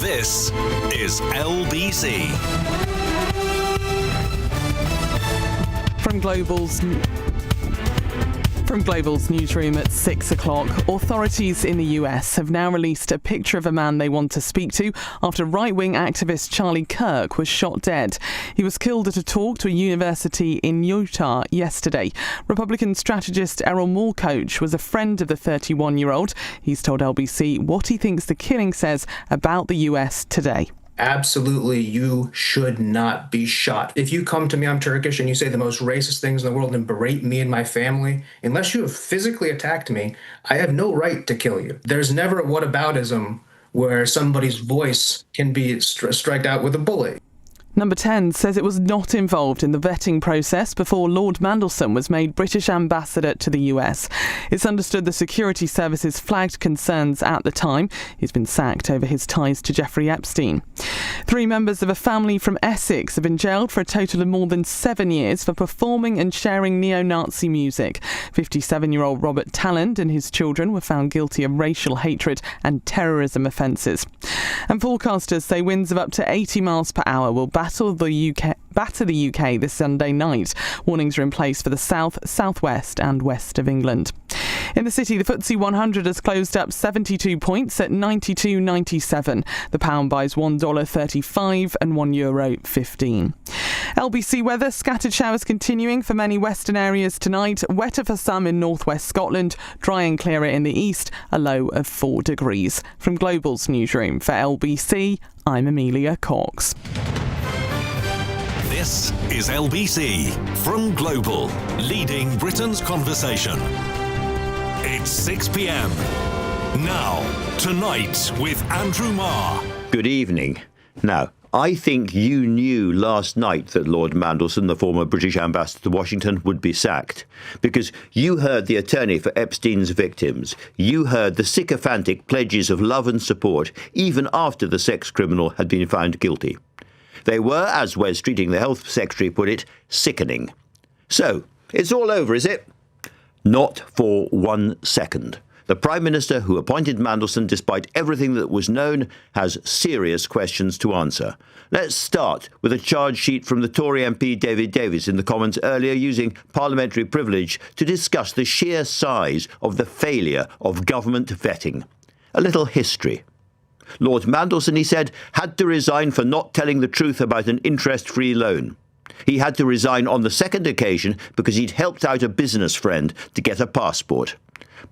This is LBC. From Global's newsroom at 6 o'clock, authorities in the US have now released a picture of a man they want to speak to after right-wing activist Charlie Kirk was shot dead. He was killed at a talk to a university in Utah yesterday. Republican strategist Errol Moore-Coach was a friend of the 31-year-old. He's told LBC what he thinks the killing says about the US today. Absolutely, you should not be shot. If you come to me, I'm Turkish, and you say the most racist things in the world and berate me and my family, unless you have physically attacked me, I have no right to kill you. There's never a whataboutism where somebody's voice can be striked out with a bullet. Number 10 says it was not involved in the vetting process before Lord Mandelson was made British ambassador to the US. It's understood the security services flagged concerns at the time. He's been sacked over his ties to Jeffrey Epstein. 3 members of a family from Essex have been jailed for a total of more than 7 years for performing and sharing neo-Nazi music. 57-year-old Robert Talland and his children were found guilty of racial hatred and terrorism offences. And forecasters say winds of up to 80 miles per hour will batter the UK this Sunday night. Warnings are in place for the south, southwest and west of England. In the city, the FTSE 100 has closed up 72 points at 92.97. The pound buys $1.35 and €1.15. LBC weather, scattered showers continuing for many western areas tonight. Wetter for some in northwest Scotland. Dry and clearer in the east. A low of 4 degrees. From Global's newsroom for LBC, I'm Amelia Cox. This is LBC from Global, leading Britain's conversation. It's 6 p.m. Now, Tonight with Andrew Marr. Good evening. Now, I think you knew last night that Lord Mandelson, the former British ambassador to Washington, would be sacked, because you heard the attorney for Epstein's victims. You heard the sycophantic pledges of love and support, even after the sex criminal had been found guilty. They were, as Wes Streeting, the health secretary, put it, sickening. So, it's all over, is it? Not for 1 second. The Prime Minister, who appointed Mandelson despite everything that was known, has serious questions to answer. Let's start with a charge sheet from the Tory MP David Davis in the Commons earlier, using parliamentary privilege to discuss the sheer size of the failure of government vetting. A little history. Lord Mandelson, he said, had to resign for not telling the truth about an interest-free loan. He had to resign on the second occasion because he'd helped out a business friend to get a passport.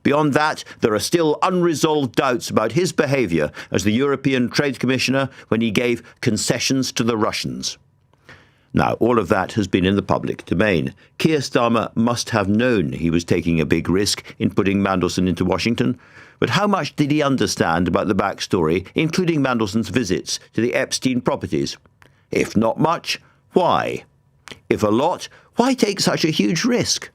Beyond that, there are still unresolved doubts about his behaviour as the European Trade Commissioner when he gave concessions to the Russians. Now, all of that has been in the public domain. Keir Starmer must have known he was taking a big risk in putting Mandelson into Washington. But how much did he understand about the backstory, including Mandelson's visits to the Epstein properties? If not much, why? If a lot, why take such a huge risk?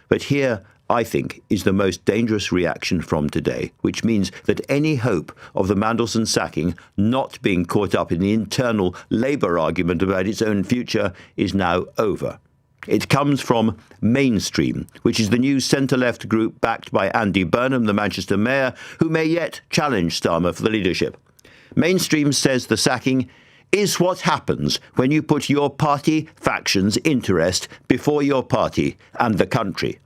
But here, I think, is the most dangerous reaction from today, which means that any hope of the Mandelson sacking not being caught up in the internal Labour argument about its own future is now over. It comes from Mainstream, which is the new centre-left group backed by Andy Burnham, the Manchester mayor, who may yet challenge Starmer for the leadership. Mainstream says the sacking is what happens when you put your party faction's interest before your party and the country.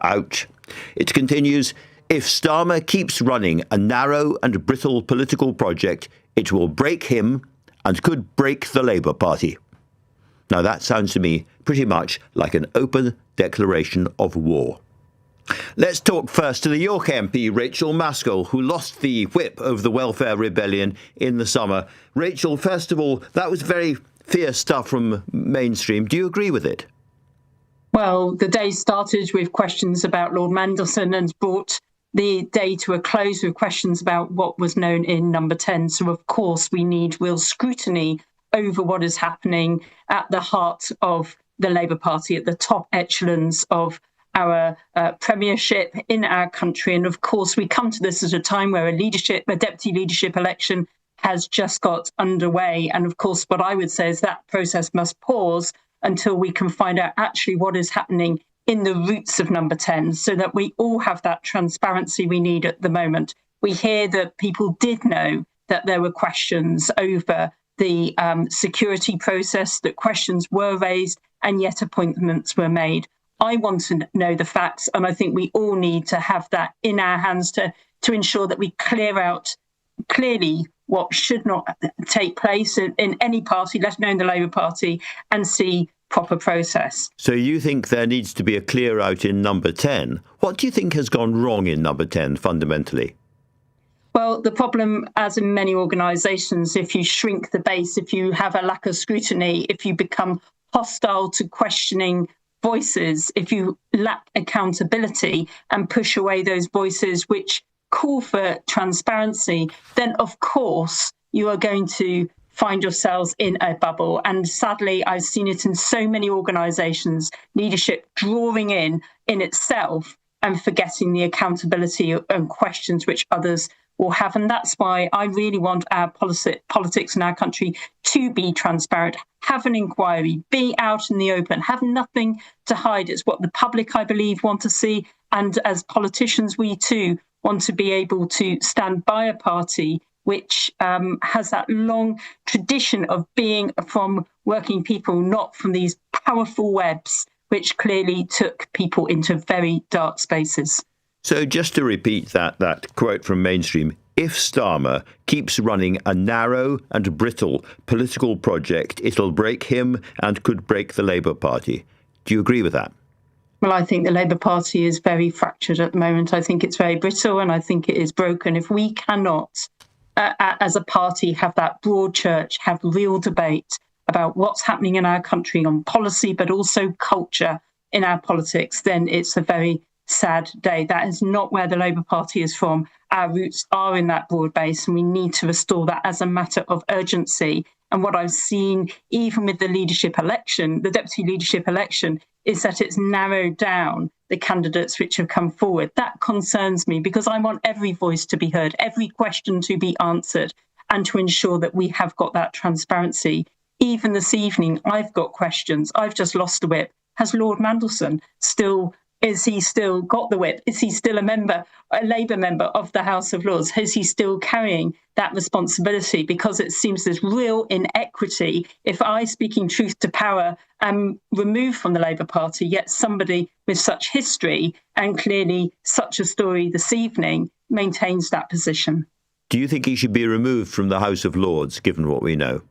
Ouch. It continues, if Starmer keeps running a narrow and brittle political project, it will break him and could break the Labour Party. Now that sounds to me pretty much like an open declaration of war. Let's talk first to the York MP, Rachael Maskell, who lost the whip over the welfare rebellion in the summer. Rachael, first of all, that was very fierce stuff from Mainstream. Do you agree with it? Well, the day started with questions about Lord Mandelson and brought the day to a close with questions about what was known in Number 10. So, of course, we need real scrutiny over what is happening at the heart of the Labour Party, at the top echelons of our premiership in our country. And of course, we come to this at a time where a deputy leadership election has just got underway. And of course, what I would say is that process must pause until we can find out actually what is happening in the roots of Number 10, so that we all have that transparency we need at the moment. We hear that people did know that there were questions over the security process, that questions were raised, and yet appointments were made. I want to know the facts, and I think we all need to have that in our hands to ensure that we clear out clearly what should not take place in any party, let alone the Labour Party, and see proper process. So you think there needs to be a clear out in number 10. What do you think has gone wrong in number 10 fundamentally? Well, the problem, as in many organisations, if you shrink the base, if you have a lack of scrutiny, if you become hostile to questioning voices, if you lack accountability and push away those voices which call for transparency, then of course you are going to find yourselves in a bubble. And sadly, I've seen it in so many organisations, leadership drawing in itself and forgetting the accountability and questions which others will have. And that's why I really want our politics in our country to be transparent, have an inquiry, be out in the open, have nothing to hide. It's what the public, I believe, want to see. And as politicians, we too want to be able to stand by a party which has that long tradition of being from working people, not from these powerful webs, which clearly took people into very dark spaces. So just to repeat that quote from Mainstream, if Starmer keeps running a narrow and brittle political project, it'll break him and could break the Labour Party. Do you agree with that? Well, I think the Labour Party is very fractured at the moment. I think it's very brittle and I think it is broken. If we cannot, as a party, have that broad church, have real debate about what's happening in our country on policy, but also culture in our politics, then it's a very sad day. That is not where the Labour Party is from. Our roots are in that broad base, and we need to restore that as a matter of urgency. And what I've seen, even with the leadership election, the deputy leadership election, is that it's narrowed down the candidates which have come forward. That concerns me because I want every voice to be heard, every question to be answered, and to ensure that we have got that transparency. Even this evening, I've got questions. I've just lost the whip. Has Lord Mandelson is he still got the whip? Is he still a Labour member of the House of Lords? Is he still carrying that responsibility? Because it seems there's real inequity. If I, speaking truth to power, am removed from the Labour Party, yet somebody with such history and clearly such a story this evening maintains that position. Do you think he should be removed from the House of Lords, given what we know?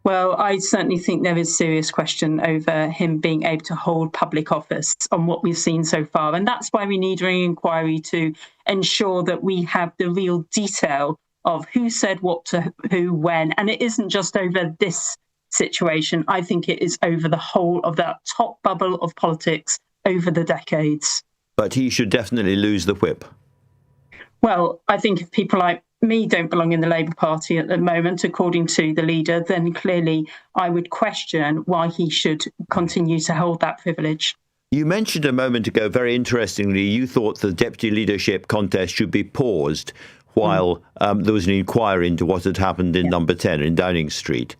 Well, I certainly think there is serious question over him being able to hold public office on what we've seen so far. And that's why we need an inquiry to ensure that we have the real detail of who said what to who, when. And it isn't just over this situation. I think it is over the whole of that top bubble of politics over the decades. But he should definitely lose the whip. Well, I think if people like me don't belong in the Labour Party at the moment, according to the leader, then clearly I would question why he should continue to hold that privilege. You mentioned a moment ago, very interestingly, you thought the deputy leadership contest should be paused while there was an inquiry into what had happened in number 10 in Downing Street.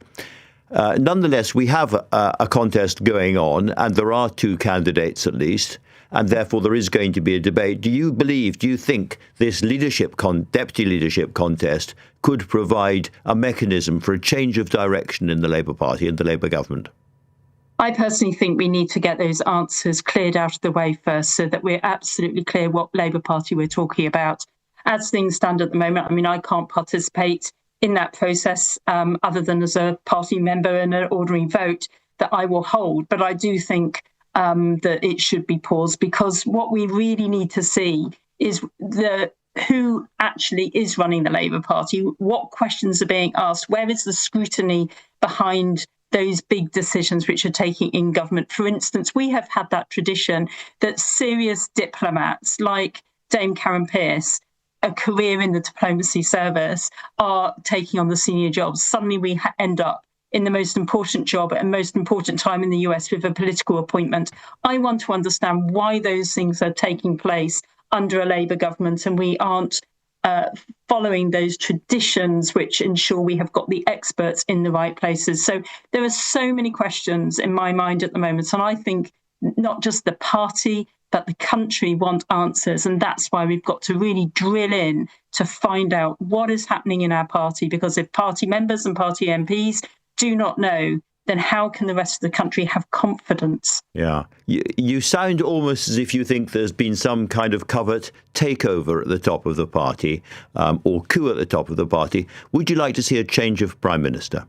Nonetheless, we have a contest going on, and there are two candidates at least, and therefore there is going to be a debate. Do you think this deputy leadership contest could provide a mechanism for a change of direction in the Labour Party and the Labour government? I personally think we need to get those answers cleared out of the way first so that we're absolutely clear what Labour Party we're talking about. As things stand at the moment, I mean, I can't participate in that process other than as a party member in an ordinary vote that I will hold. But I do think that it should be paused, because what we really need to see is who actually is running the Labour Party, what questions are being asked, where is the scrutiny behind those big decisions which are taking in government. For instance, we have had that tradition that serious diplomats like Dame Karen Pierce, a career in the diplomacy service, are taking on the senior jobs. Suddenly we end up in the most important job at the most important time in the US with a political appointment. I want to understand why those things are taking place under a Labour government and we aren't following those traditions which ensure we have got the experts in the right places. So there are so many questions in my mind at the moment. And I think not just the party, but the country want answers. And that's why we've got to really drill in to find out what is happening in our party, because if party members and party MPs do not know, then how can the rest of the country have confidence? Yeah. You sound almost as if you think there's been some kind of covert takeover at the top of the party, or coup at the top of the party. Would you like to see a change of Prime Minister?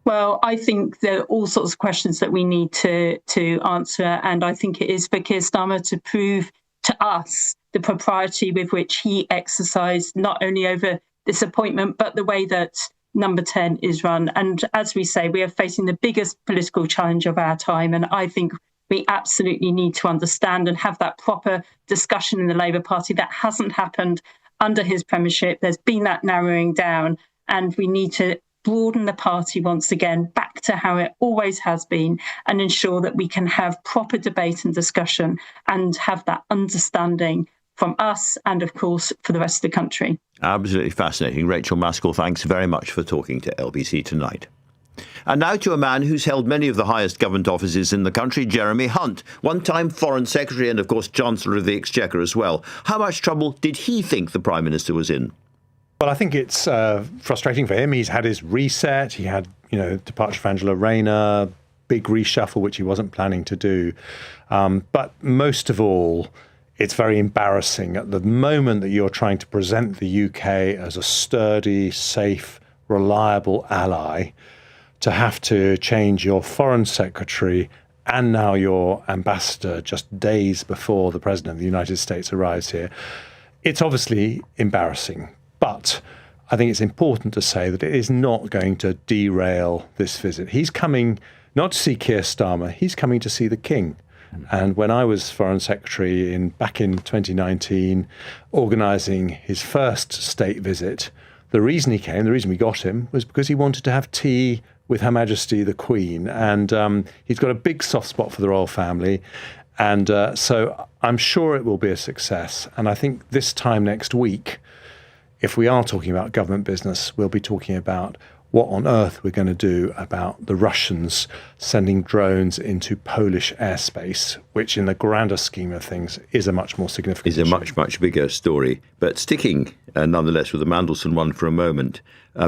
Well, I think there are all sorts of questions that we need to answer. And I think it is for Keir Starmer to prove to us the propriety with which he exercised not only over this appointment, but the way that Number 10 is run. And as we say, we are facing the biggest political challenge of our time. And I think we absolutely need to understand and have that proper discussion in the Labour Party. That hasn't happened under his premiership. There's been that narrowing down, and we need to broaden the party once again back to how it always has been, and ensure that we can have proper debate and discussion and have that understanding from us and, of course, for the rest of the country. Absolutely fascinating. Rachael Maskell, thanks very much for talking to LBC tonight. And now to a man who's held many of the highest government offices in the country, Jeremy Hunt, one-time Foreign Secretary and, of course, Chancellor of the Exchequer as well. How much trouble did he think the Prime Minister was in? Well, I think it's frustrating for him. He's had his reset. He had, departure of Angela Rayner, big reshuffle, which he wasn't planning to do. But most of all, it's very embarrassing at the moment that you're trying to present the UK as a sturdy, safe, reliable ally, to have to change your Foreign Secretary and now your ambassador just days before the President of the United States arrives here. It's obviously embarrassing, but I think it's important to say that it is not going to derail this visit. He's coming not to see Keir Starmer, he's coming to see the King. And when I was Foreign Secretary back in 2019, organising his first state visit, the reason he came, the reason we got him, was because he wanted to have tea with Her Majesty the Queen. And he's got a big soft spot for the royal family. And so I'm sure it will be a success. And I think this time next week, if we are talking about government business, we'll be talking about what on earth we're going to do about the Russians sending drones into Polish airspace, which in the grander scheme of things is a much more significant issue. much bigger story. But sticking nonetheless with the Mandelson one for a moment,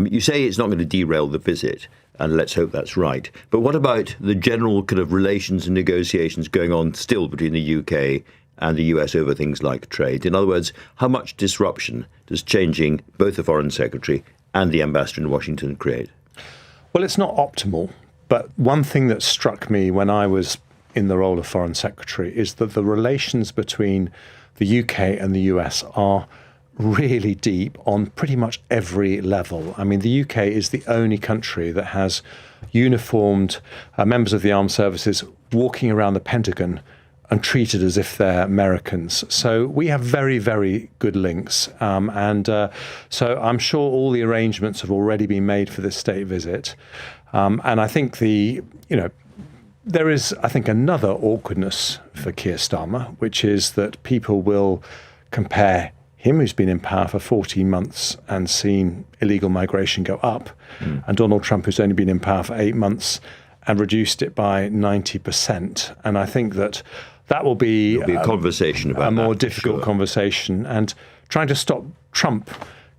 you say it's not going to derail the visit, and let's hope that's right. But what about the general kind of relations and negotiations going on still between the UK and the US over things like trade? In other words, how much disruption does changing both the Foreign Secretary and the ambassador in Washington create? Well, it's not optimal, but one thing that struck me when I was in the role of Foreign Secretary is that the relations between the UK and the US are really deep on pretty much every level. I mean, the UK is the only country that has uniformed members of the armed services walking around the Pentagon and treated as if they're Americans. So we have very, very good links. So I'm sure all the arrangements have already been made for this state visit. And I think there is, I think, another awkwardness for Keir Starmer, which is that people will compare him, who's been in power for 14 months and seen illegal migration go up, and Donald Trump, who's only been in power for 8 months and reduced it by 90%. And I think that will be a conversation about a more difficult conversation, and trying to stop Trump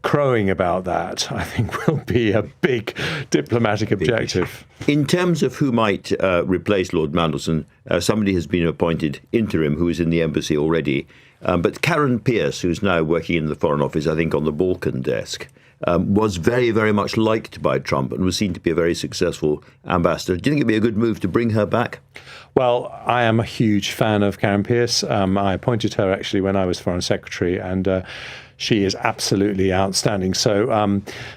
crowing about that, I think, will be a big diplomatic objective. In terms of who might replace Lord Mandelson, somebody has been appointed interim who is in the embassy already. But Karen Pierce, who's now working in the Foreign Office, I think on the Balkan desk, was very, very much liked by Trump and was seen to be a very successful ambassador. Do you think it'd be a good move to bring her back? Well, I am a huge fan of Karen Pierce. I appointed her actually when I was Foreign Secretary, and she is absolutely outstanding. So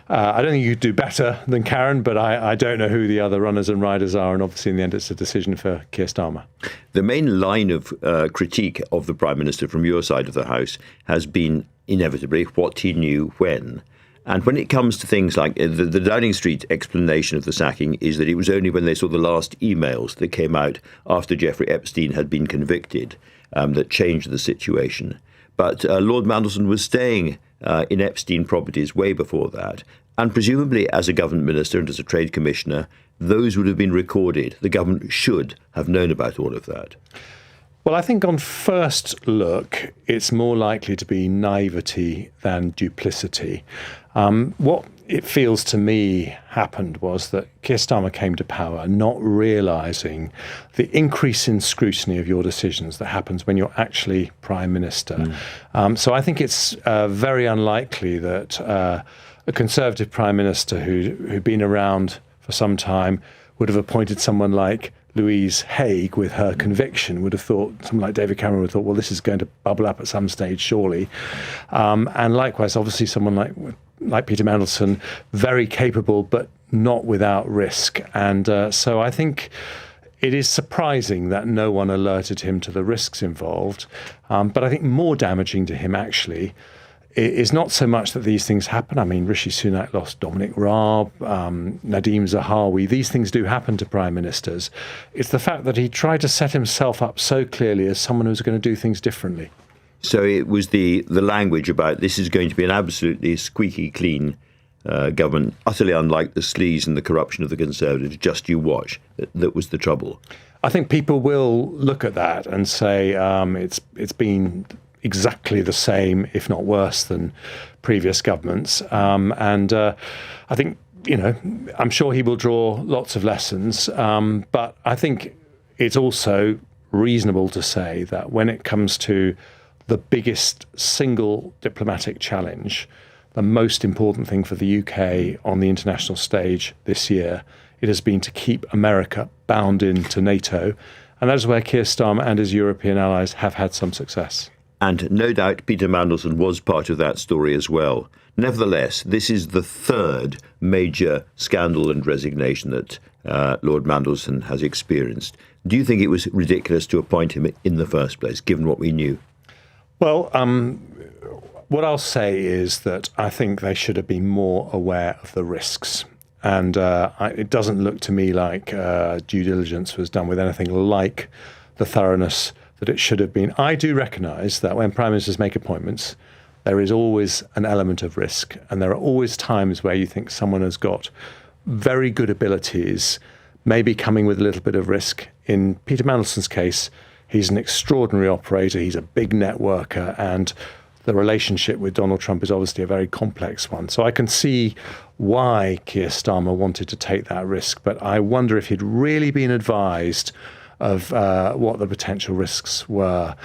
I don't think you could do better than Karen, but I don't know who the other runners and riders are, and obviously in the end it's a decision for Keir Starmer. The main line of critique of the Prime Minister from your side of the House has been inevitably what he knew when. And when it comes to things like the Downing Street explanation of the sacking is that it was only when they saw the last emails that came out after Jeffrey Epstein had been convicted that changed the situation. But Lord Mandelson was staying in Epstein properties way before that. And presumably as a government minister and as a trade commissioner, those would have been recorded. The government should have known about all of that. Well, I think on first look, it's more likely to be naivety than duplicity. What it feels to me happened was that Keir Starmer came to power not realising the increase in scrutiny of your decisions that happens when you're actually Prime Minister. So I think it's very unlikely that a Conservative Prime Minister who'd been around for some time would have appointed someone like Louise Haigh with her conviction, would have thought, someone like David Cameron would have thought, well, this is going to bubble up at some stage, surely. And likewise, obviously, someone like Peter Mandelson, very capable, but not without risk. And so I think it is surprising that no one alerted him to the risks involved. But I think more damaging to him, actually, is not so much that these things happen. I mean, Rishi Sunak lost Dominic Raab, Nadhim Zahawi. These things do happen to prime ministers. It's the fact that he tried to set himself up so clearly as someone who's going to do things differently. So it was the language about this is going to be an absolutely squeaky clean government, utterly unlike the sleaze and the corruption of the Conservatives, just you watch, that was the trouble. I think people will look at that and say it's been exactly the same, if not worse, than previous governments. And I think, I'm sure he will draw lots of lessons. But I think it's also reasonable to say that when it comes to the biggest single diplomatic challenge, the most important thing for the UK on the international stage this year, it has been to keep America bound into NATO. And that is where Keir Starmer and his European allies have had some success. And no doubt Peter Mandelson was part of that story as well. Nevertheless, this is the third major scandal and resignation that Lord Mandelson has experienced. Do you think it was ridiculous to appoint him in the first place, given what we knew? Well, what I'll say is that I think they should have been more aware of the risks. And it doesn't look to me like due diligence was done with anything like the thoroughness that it should have been. I do recognise that when Prime Ministers make appointments, there is always an element of risk. And there are always times where you think someone has got very good abilities, maybe coming with a little bit of risk. In Peter Mandelson's case, he's an extraordinary operator. He's a big networker. And the relationship with Donald Trump is obviously a very complex one. So I can see why Keir Starmer wanted to take that risk. But I wonder if he'd really been advised of what the potential risks were,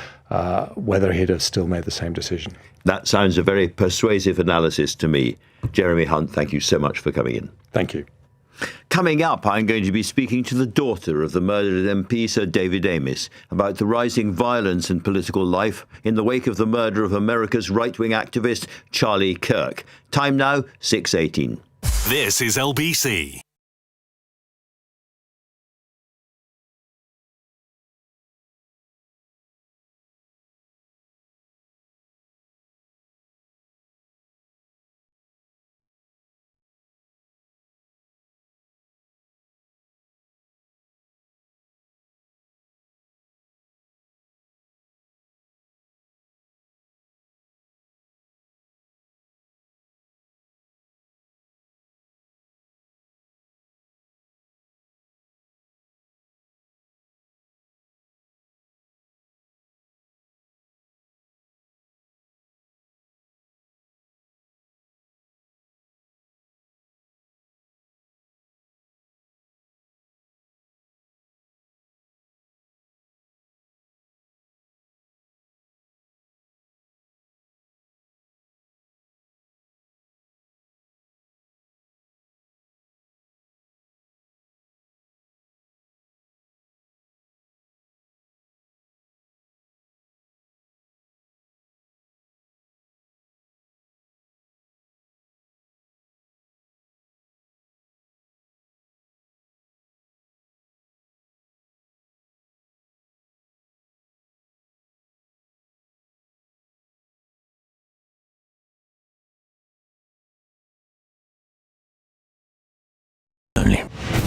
whether he'd have still made the same decision. That sounds a very persuasive analysis to me. Jeremy Hunt, thank you so much for coming in. Thank you. Coming up, I'm going to be speaking to the daughter of the murdered MP, Sir David Amess, about the rising violence in political life in the wake of the murder of America's right-wing activist Charlie Kirk. Time now, 6:18. This is LBC.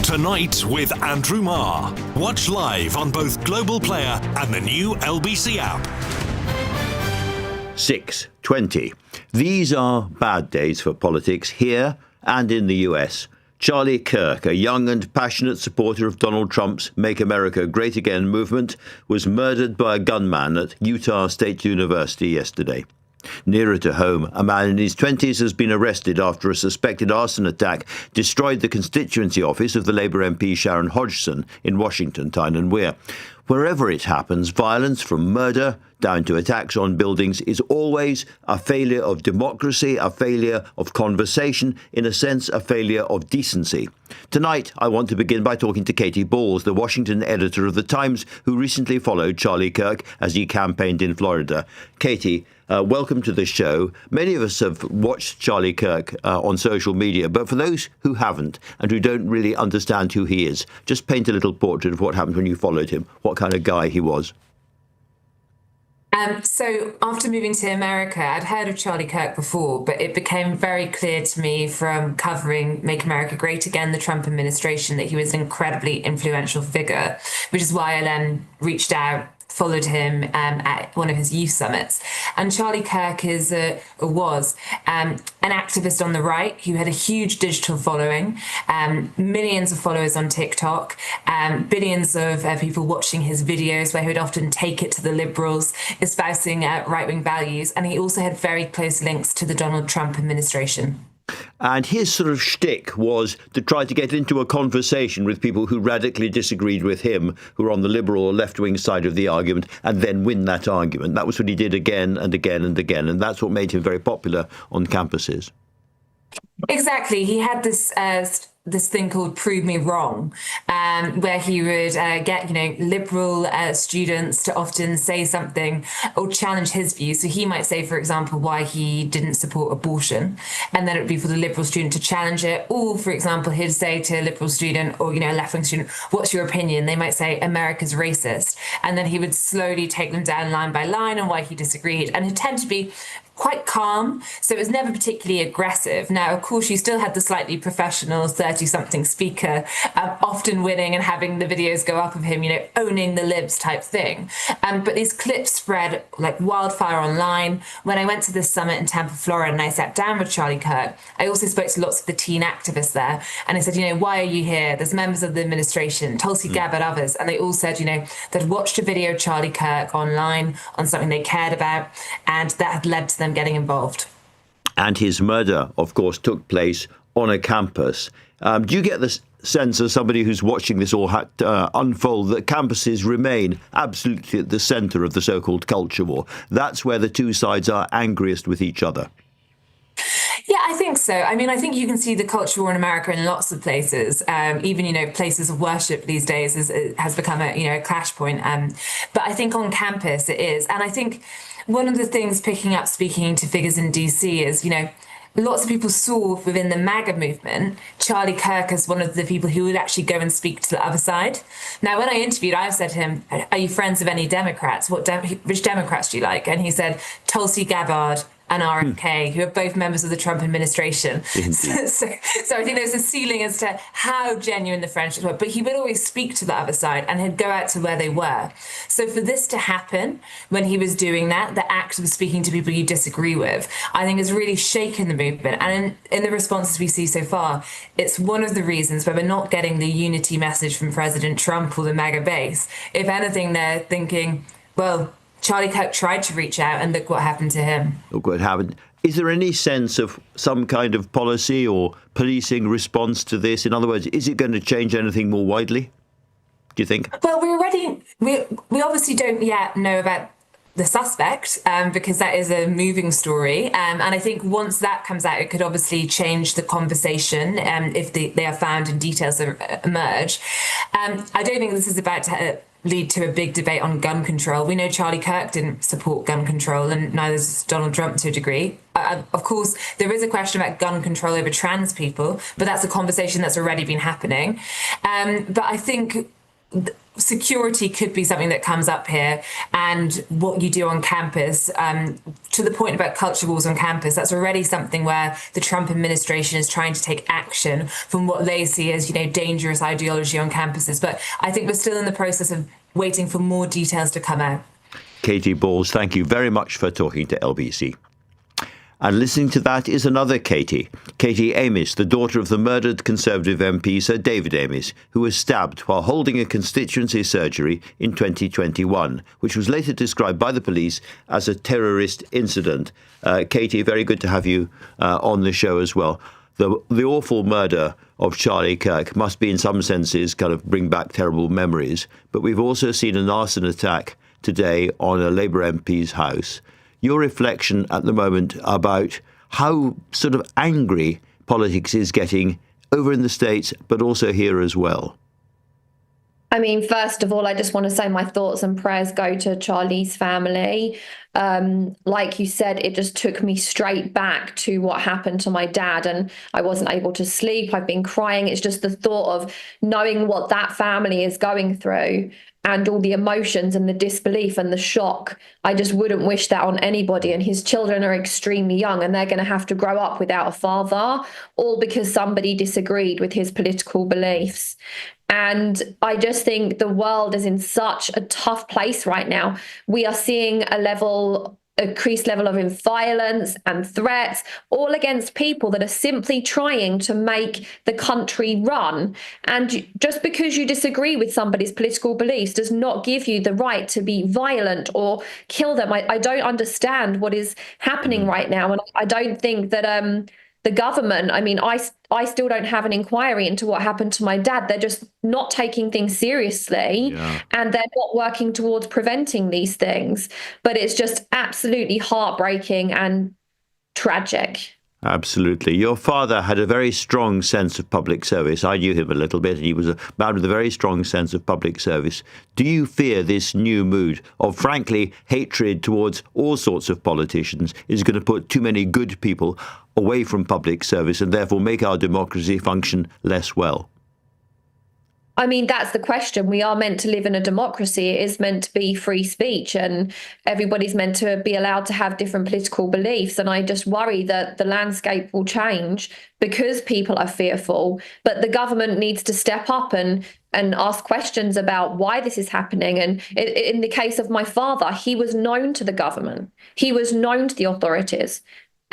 Tonight with Andrew Marr. Watch live on both Global Player and the new LBC app. 6:20. These are bad days for politics here and in the US. Charlie Kirk, a young and passionate supporter of Donald Trump's Make America Great Again movement, was murdered by a gunman at Utah State University yesterday. Nearer to home, a man in his 20s has been arrested after a suspected arson attack destroyed the constituency office of the Labour MP Sharon Hodgson in Washington, Tyne and Wear. Wherever it happens, violence from murder down to attacks on buildings is always a failure of democracy, a failure of conversation, in a sense, a failure of decency. Tonight, I want to begin by talking to Katie Balls, the Washington editor of The Times, who recently followed Charlie Kirk as he campaigned in Florida. Katie, welcome to the show. Many of us have watched Charlie Kirk on social media, but for those who haven't and who don't really understand who he is, just paint a little portrait of what happened when you followed him, what kind of guy he was. So after moving to America, I'd heard of Charlie Kirk before, but it became very clear to me from covering Make America Great Again, the Trump administration, that he was an incredibly influential figure, which is why I then reached out, followed him at one of his youth summits. And Charlie Kirk was an activist on the right who had a huge digital following, millions of followers on TikTok, billions of people watching his videos, where he would often take it to the liberals, espousing right-wing values. And he also had very close links to the Donald Trump administration. And his sort of shtick was to try to get into a conversation with people who radically disagreed with him, who were on the liberal or left-wing side of the argument, and then win that argument. That was what he did again and again and again, and that's what made him very popular on campuses. Exactly. He had this thing called Prove Me Wrong, where he would get, liberal students to often say something or challenge his views. So he might say, for example, why he didn't support abortion, and then it would be for the liberal student to challenge it. Or, for example, he'd say to a liberal student or, a left-wing student, what's your opinion? They might say, America's racist. And then he would slowly take them down line by line on why he disagreed. And it tended to be quite calm, so it was never particularly aggressive. Now, of course, you still had the slightly professional 30-something speaker, often winning and having the videos go up of him, owning the libs type thing. But these clips spread like wildfire online. When I went to this summit in Tampa, Florida, and I sat down with Charlie Kirk, I also spoke to lots of the teen activists there. And I said, why are you here? There's members of the administration, Tulsi Gabbard, others. And they all said, they'd watched a video of Charlie Kirk online on something they cared about, and that had led to them getting involved. And his murder, of course, took place on a campus. Do you get the sense, as somebody who's watching this all unfold, that campuses remain absolutely at the centre of the so-called culture war? That's where the two sides are angriest with each other. Yeah, I think so. I mean, I think you can see the culture war in America in lots of places. Even, places of worship these days has become a clash point. But I think on campus it is. And I think one of the things picking up speaking to figures in DC is, lots of people saw within the MAGA movement Charlie Kirk as one of the people who would actually go and speak to the other side. Now, when I interviewed, I said to him, are you friends of any Democrats? Which Democrats do you like? And he said, Tulsi Gabbard and RFK, who are both members of the Trump administration. So I think there's a ceiling as to how genuine the friendships were, but he would always speak to the other side and he'd go out to where they were. So for this to happen, when he was doing that, the act of speaking to people you disagree with, I think has really shaken the movement. And in the responses we see so far, it's one of the reasons why we're not getting the unity message from President Trump or the MAGA base. If anything, they're thinking, well, Charlie Kirk tried to reach out and look what happened to him. Look what happened. Is there any sense of some kind of policy or policing response to this? In other words, is it going to change anything more widely, do you think? Well, we obviously don't yet know about the suspect because that is a moving story. And I think once that comes out, it could obviously change the conversation if they are found and details emerge. I don't think this is about to lead to a big debate on gun control. We know Charlie Kirk didn't support gun control, and neither does Donald Trump to a degree. Of course, there is a question about gun control over trans people, but that's a conversation that's already been happening. But I think security could be something that comes up here, and what you do on campus, to the point about culture wars on campus, that's already something where the Trump administration is trying to take action from what they see as, dangerous ideology on campuses. But I think we're still in the process of waiting for more details to come out. Katie Balls, thank you very much for talking to LBC. And listening to that is another Katie Amess, the daughter of the murdered Conservative MP Sir David Amess, who was stabbed while holding a constituency surgery in 2021, which was later described by the police as a terrorist incident. Katie, very good to have you on the show as well. The awful murder of Charlie Kirk must be, in some senses, kind of bring back terrible memories. But we've also seen an arson attack today on a Labour MP's house. Your reflection at the moment about how sort of angry politics is getting over in the States, but also here as well. I mean, first of all, I just want to say my thoughts and prayers go to Charlie's family. Like you said, it just took me straight back to what happened to my dad, and I wasn't able to sleep. I've been crying. It's just the thought of knowing what that family is going through and all the emotions and the disbelief and the shock. I just wouldn't wish that on anybody. And his children are extremely young, and they're going to have to grow up without a father, all because somebody disagreed with his political beliefs. And I just think the world is in such a tough place right now. We are seeing increased level of violence and threats, all against people that are simply trying to make the country run. And just because you disagree with somebody's political beliefs does not give you the right to be violent or kill them. I don't understand what is happening right now. And I don't think that the government, I mean, I still don't have an inquiry into what happened to my dad. They're just not taking things seriously, and they're not working towards preventing these things. But it's just absolutely heartbreaking and tragic. Absolutely. Your father had a very strong sense of public service. I knew him a little bit, and he was a man with a very strong sense of public service. Do you fear this new mood of, frankly, hatred towards all sorts of politicians is going to put too many good people away from public service and therefore make our democracy function less well? I mean, that's the question. We are meant to live in a democracy. It is meant to be free speech, and everybody's meant to be allowed to have different political beliefs. And I just worry that the landscape will change because people are fearful. But the government needs to step up and ask questions about why this is happening. And in the case of my father, he was known to the government. He was known to the authorities.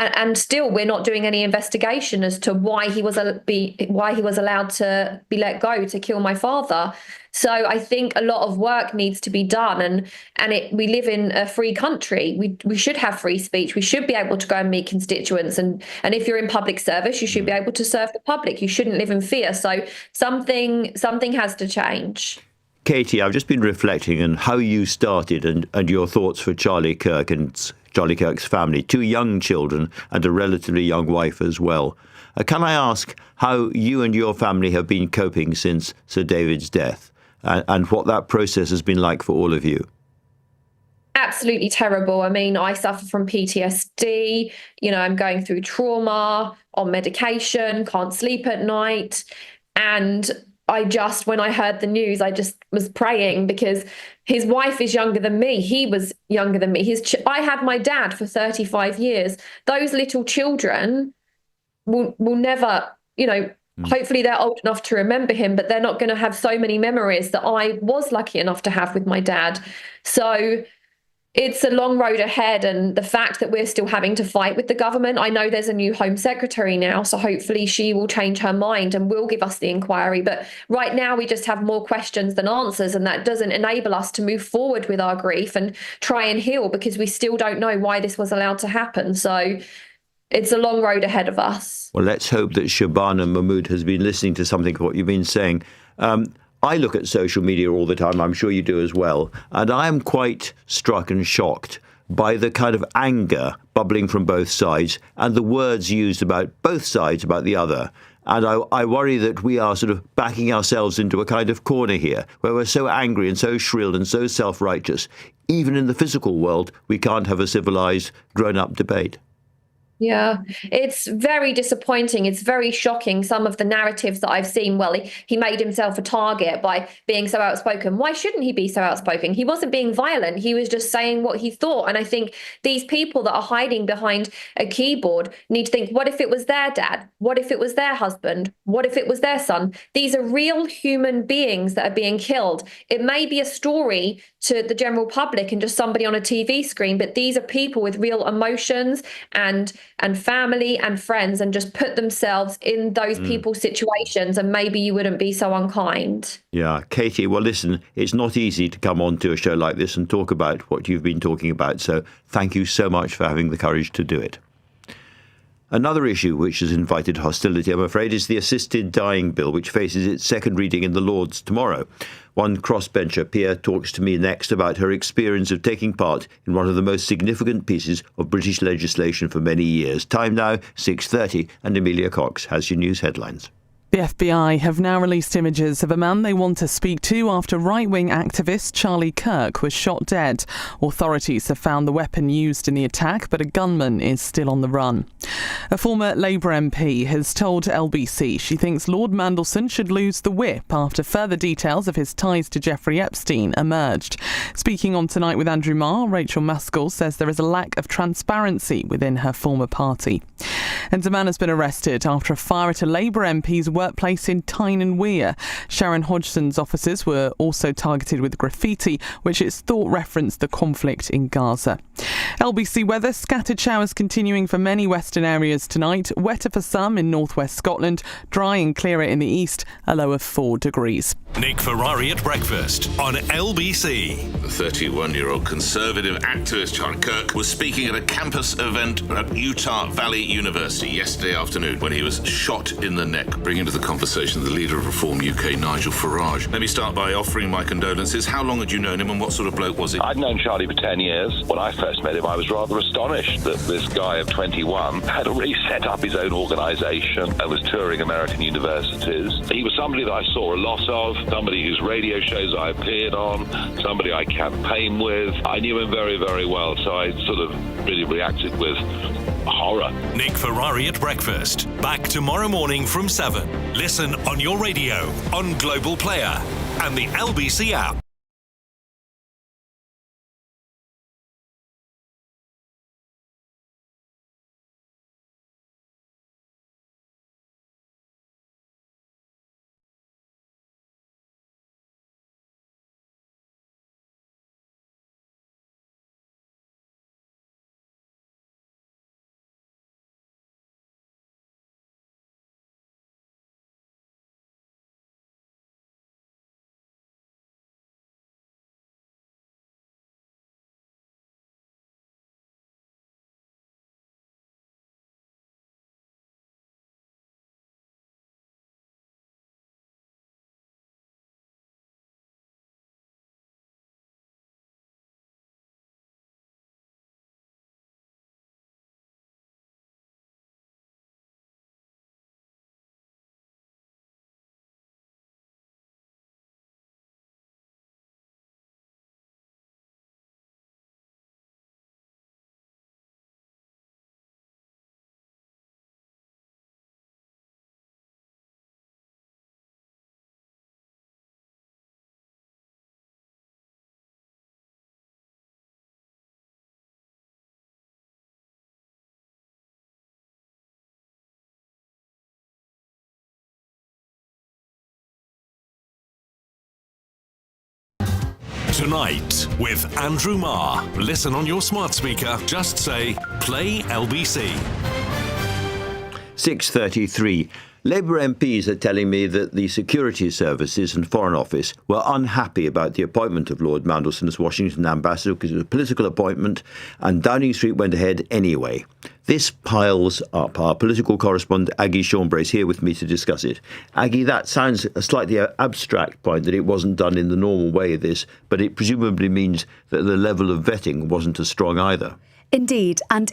And still, we're not doing any investigation as to why he was allowed to be let go to kill my father. So I think a lot of work needs to be done. And we live in a free country. We should have free speech. We should be able to go and meet constituents. And if you're in public service, you should be able to serve the public. You shouldn't live in fear. So something has to change. Katie, I've just been reflecting on how you started and your thoughts for Charlie Kirk and Charlie Kirk's family, 2 young children and a relatively young wife as well. Can I ask how you and your family have been coping since Sir David's death and what that process has been like for all of you? Absolutely terrible. I mean, I suffer from PTSD. I'm going through trauma, on medication, can't sleep at night. And when I heard the news, I just was praying because his wife is younger than me. He was younger than me. I had my dad for 35 years. Those little children will never, hopefully they're old enough to remember him, but they're not going to have so many memories that I was lucky enough to have with my dad. So it's a long road ahead, and the fact that we're still having to fight with the government. I know there's a new Home Secretary now, so hopefully she will change her mind and will give us the inquiry. But right now we just have more questions than answers, and that doesn't enable us to move forward with our grief and try and heal, because we still don't know why this was allowed to happen. So it's a long road ahead of us. Well, let's hope that Shabana Mahmood has been listening to something of what you've been saying. I look at social media all the time, I'm sure you do as well, and I am quite struck and shocked by the kind of anger bubbling from both sides and the words used about both sides about the other. And I worry that we are sort of backing ourselves into a kind of corner here, where we're so angry and so shrill and so self-righteous. Even in the physical world, we can't have a civilized, grown-up debate. Yeah, it's very disappointing. It's very shocking, some of the narratives that I've seen. Well, he made himself a target by being so outspoken. Why shouldn't he be so outspoken? He wasn't being violent. He was just saying what he thought. And I think these people that are hiding behind a keyboard need to think, what if it was their dad? What if it was their husband? What if it was their son? These are real human beings that are being killed. It may be a story to the general public and just somebody on a TV screen, but these are people with real emotions and family and friends, and just put themselves in those people's situations, and maybe you wouldn't be so unkind. Yeah, Katie, well, listen, it's not easy to come on to a show like this and talk about what you've been talking about, so thank you so much for having the courage to do it. Another issue which has invited hostility, I'm afraid, is the assisted dying bill, which faces its second reading in the Lords tomorrow. One crossbencher, Pia, talks to me next about her experience of taking part in one of the most significant pieces of British legislation for many years. Time now, 6:30, and Amelia Cox has your news headlines. The FBI have now released images of a man they want to speak to after right-wing activist Charlie Kirk was shot dead. Authorities have found the weapon used in the attack, but a gunman is still on the run. A former Labour MP has told LBC she thinks Lord Mandelson should lose the whip after further details of his ties to Jeffrey Epstein emerged. Speaking on Tonight with Andrew Marr, Rachael Maskell says there is a lack of transparency within her former party. And a man has been arrested after a fire at a Labour MP's workplace in Tyne and Wear. Sharon Hodgson's offices were also targeted with graffiti, which it's thought referenced the conflict in Gaza. LBC weather, scattered showers continuing for many western areas tonight, wetter for some in northwest Scotland, dry and clearer in the east, a low of 4 degrees. Nick Ferrari at breakfast on LBC. The 31-year-old conservative activist Charlie Kirk was speaking at a campus event at Utah Valley University yesterday afternoon when he was shot in the neck. Bringing to the conversation the leader of Reform UK, Nigel Farage. Let me start by offering my condolences. How long had you known him and what sort of bloke was he? I'd known Charlie for 10 years. When I first met him, I was rather astonished that this guy of 21 had already set up his own organisation and was touring American universities. He was somebody that I saw a lot of, somebody whose radio shows I appeared on, somebody I campaigned with. I knew him very, very well, so I sort of really reacted with horror. Nick Ferrari at breakfast. Back tomorrow morning from 7. Listen on your radio, on Global Player and the LBC app. Tonight with Andrew Marr. Listen on your smart speaker. Just say, play LBC. 6:33. Labour MPs are telling me that the security services and Foreign Office were unhappy about the appointment of Lord Mandelson as Washington ambassador because it was a political appointment, and Downing Street went ahead anyway. This piles up. Our political correspondent, Aggie Chambre, is here with me to discuss it. Aggie, that sounds a slightly abstract point, that it wasn't done in the normal way, this, but it presumably means that the level of vetting wasn't as strong either. Indeed, and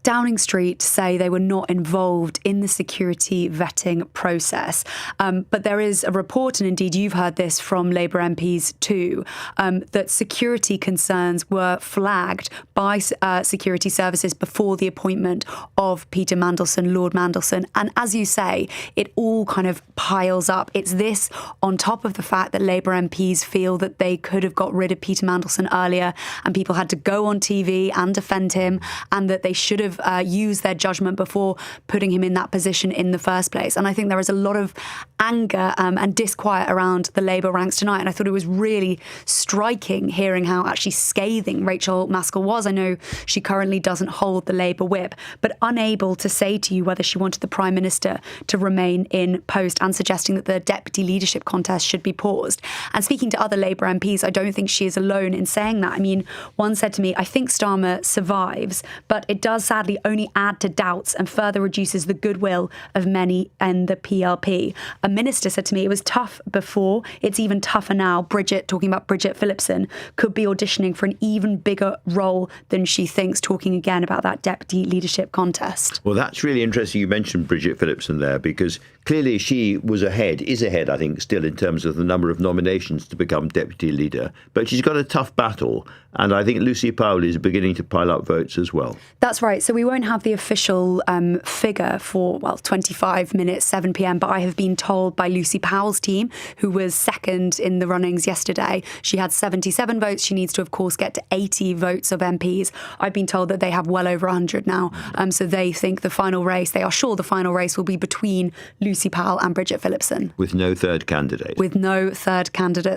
Downing Street say they were not involved in the security vetting process. But there is a report, and indeed you've heard this from Labour MPs too, that security concerns were flagged by security services before the appointment of Peter Mandelson, Lord Mandelson. And as you say, it all kind of piles up. It's this on top of the fact that Labour MPs feel that they could have got rid of Peter Mandelson earlier, and people had to go on TV and defend him him and that they should have used their judgment before putting him in that position in the first place. And I think there is a lot of anger and disquiet around the Labour ranks tonight. And I thought it was really striking hearing how actually scathing Rachael Maskell was. I know she currently doesn't hold the Labour whip, but unable to say to you whether she wanted the Prime Minister to remain in post, and suggesting that the deputy leadership contest should be paused. And speaking to other Labour MPs, I don't think she is alone in saying that. I mean, one said to me, I think Starmer survives, but it does sadly only add to doubts and further reduces the goodwill of many in the PLP. A minister said to me, it was tough before, it's even tougher now. Talking about Bridget Phillipson, could be auditioning for an even bigger role than she thinks, talking again about that deputy leadership contest. Well, that's really interesting you mentioned Bridget Phillipson there, because clearly she is ahead, I think, still in terms of the number of nominations to become deputy leader. But she's got a tough battle. And I think Lucy Powell is beginning to pile up votes as well. That's right. So we won't have the official figure for, 25 minutes, 7 p.m. But I have been told by Lucy Powell's team, who was second in the runnings yesterday, she had 77 votes. She needs to, of course, get to 80 votes of MPs. I've been told that they have well over 100 now. So they think they are sure the final race will be between Lucy Powell and Bridget Phillipson. With no third candidate.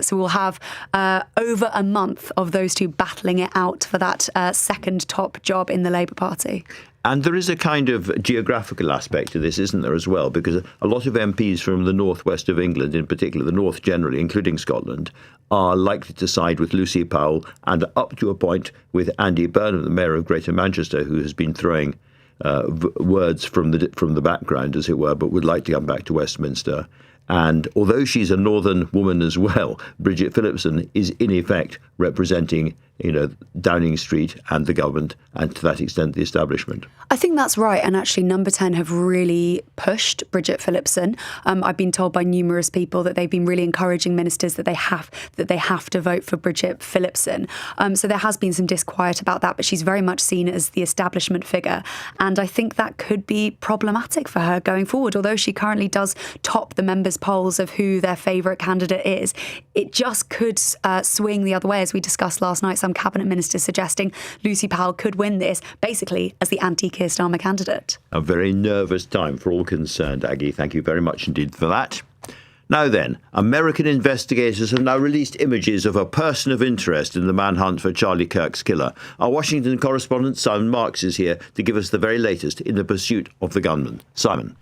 So we'll have over a month of those two battling it out for that second top job in the Labour Party. And there is a kind of geographical aspect to this, isn't there, as well? Because a lot of MPs from the northwest of England, in particular, the north generally, including Scotland, are likely to side with Lucy Powell and up to a point with Andy Burnham, the Mayor of Greater Manchester, who has been throwing words from the background, as it were, but would like to come back to Westminster. And although she's a northern woman as well, Bridget Phillipson is in effect representing, Downing Street and the government, and to that extent the establishment. I think that's right. And actually, Number 10 have really pushed Bridget Phillipson. I've been told by numerous people that they've been really encouraging ministers that they have to vote for Bridget Phillipson. So there has been some disquiet about that, but she's very much seen as the establishment figure. And I think that could be problematic for her going forward. Although she currently does top the members' polls of who their favourite candidate is, it just could swing the other way, as we discussed last night. Some cabinet ministers suggesting Lucy Powell could win this, basically as the anti-Keir Starmer candidate. A very nervous time for all concerned, Aggie. Thank you very much indeed for that. Now then, American investigators have now released images of a person of interest in the manhunt for Charlie Kirk's killer. Our Washington correspondent Simon Marks is here to give us the very latest in the pursuit of the gunman. Simon.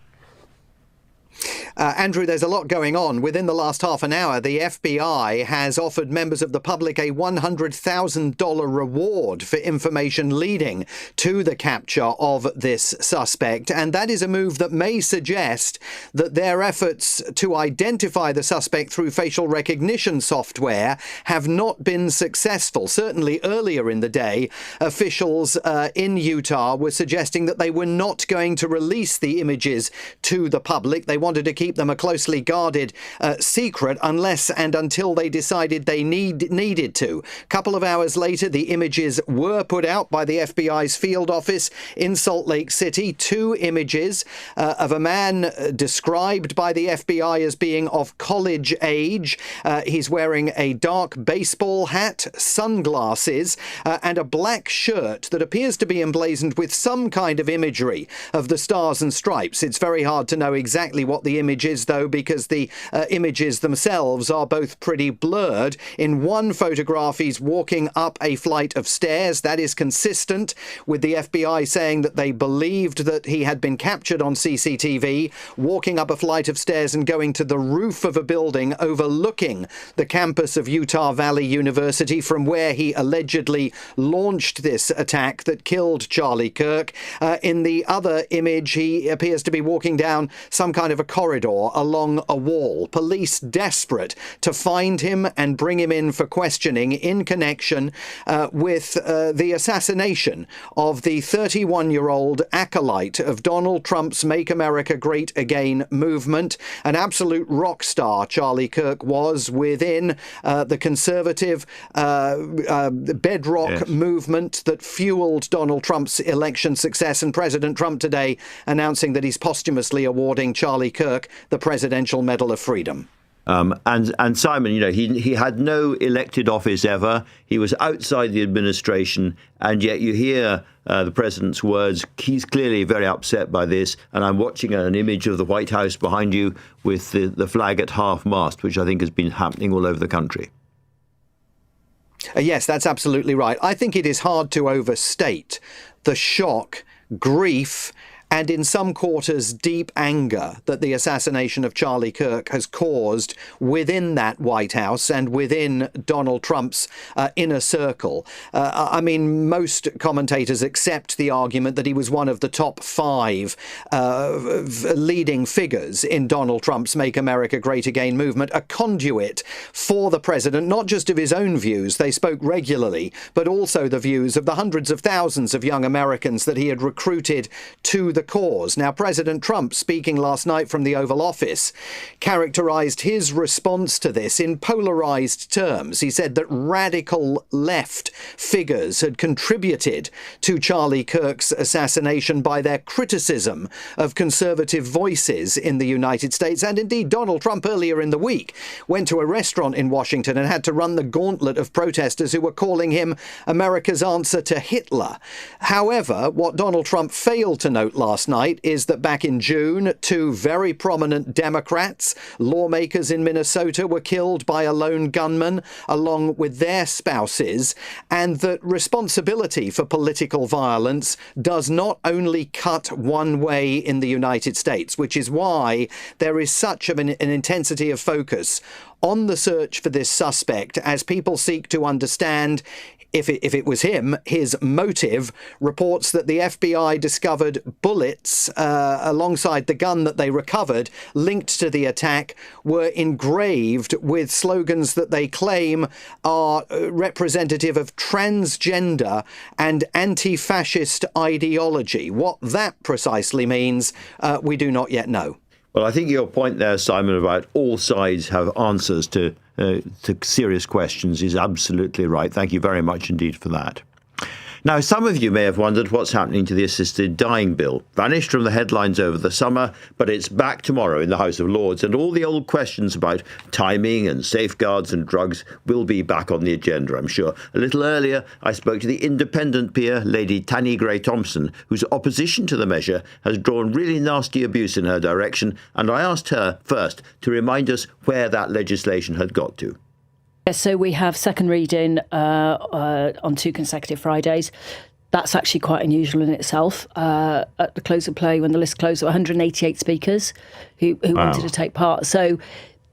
Andrew, there's a lot going on. Within the last half an hour, the FBI has offered members of the public a $100,000 reward for information leading to the capture of this suspect. And that is a move that may suggest that their efforts to identify the suspect through facial recognition software have not been successful. Certainly earlier in the day, officials in Utah were suggesting that they were not going to release the images to the public. They wanted to keep them a closely guarded secret unless and until they decided they needed to. A couple of hours later, the images were put out by the FBI's field office in Salt Lake City. 2 images of a man described by the FBI as being of college age. He's wearing a dark baseball hat, sunglasses, and a black shirt that appears to be emblazoned with some kind of imagery of the stars and stripes. It's very hard to know exactly what the image is, though, because the images themselves are both pretty blurred. In one photograph, he's walking up a flight of stairs. That is consistent with the FBI saying that they believed that he had been captured on CCTV, walking up a flight of stairs and going to the roof of a building overlooking the campus of Utah Valley University, from where he allegedly launched this attack that killed Charlie Kirk. In the other image, he appears to be walking down some kind of a corridor along a wall. Police desperate to find him and bring him in for questioning in connection with the assassination of the 31-year-old acolyte of Donald Trump's Make America Great Again movement. An absolute rock star Charlie Kirk was within the conservative bedrock movement that fueled Donald Trump's election success, and President Trump today announcing that he's posthumously awarding Charlie Kirk the Presidential Medal of Freedom. And Simon, he had no elected office ever. He was outside the administration, and yet you hear the president's words. He's clearly very upset by this. And I'm watching an image of the White House behind you with the flag at half-mast, which I think has been happening all over the country. Yes, that's absolutely right. I think it is hard to overstate the shock, grief, and in some quarters, deep anger that the assassination of Charlie Kirk has caused within that White House and within Donald Trump's inner circle. I mean, most commentators accept the argument that he was one of the top 5 leading figures in Donald Trump's Make America Great Again movement, a conduit for the president, not just of his own views, they spoke regularly, but also the views of the hundreds of thousands of young Americans that he had recruited to the cause. Now, President Trump, speaking last night from the Oval Office, characterized his response to this in polarized terms. He said that radical left figures had contributed to Charlie Kirk's assassination by their criticism of conservative voices in the United States. And indeed, Donald Trump earlier in the week went to a restaurant in Washington and had to run the gauntlet of protesters who were calling him America's answer to Hitler. However, what Donald Trump failed to note last night is that back in June, 2 very prominent Democrats, lawmakers in Minnesota, were killed by a lone gunman along with their spouses, and that responsibility for political violence does not only cut one way in the United States, which is why there is such an intensity of focus on the search for this suspect as people seek to understand if it was him, his motive. Reports that the FBI discovered bullets alongside the gun that they recovered linked to the attack were engraved with slogans that they claim are representative of transgender and anti-fascist ideology. What that precisely means, we do not yet know. Well, I think your point there, Simon, about all sides have answers to serious questions is absolutely right. Thank you very much indeed for that. Now, some of you may have wondered what's happening to the assisted dying bill. Vanished from the headlines over the summer, but it's back tomorrow in the House of Lords, and all the old questions about timing and safeguards and drugs will be back on the agenda, I'm sure. A little earlier, I spoke to the independent peer, Lady Tanni Grey-Thompson, whose opposition to the measure has drawn really nasty abuse in her direction, and I asked her first to remind us where that legislation had got to. Yes, so we have second reading on 2 consecutive Fridays. That's actually quite unusual in itself. At the close of play, when the list closed, there were 188 speakers who wanted to take part. So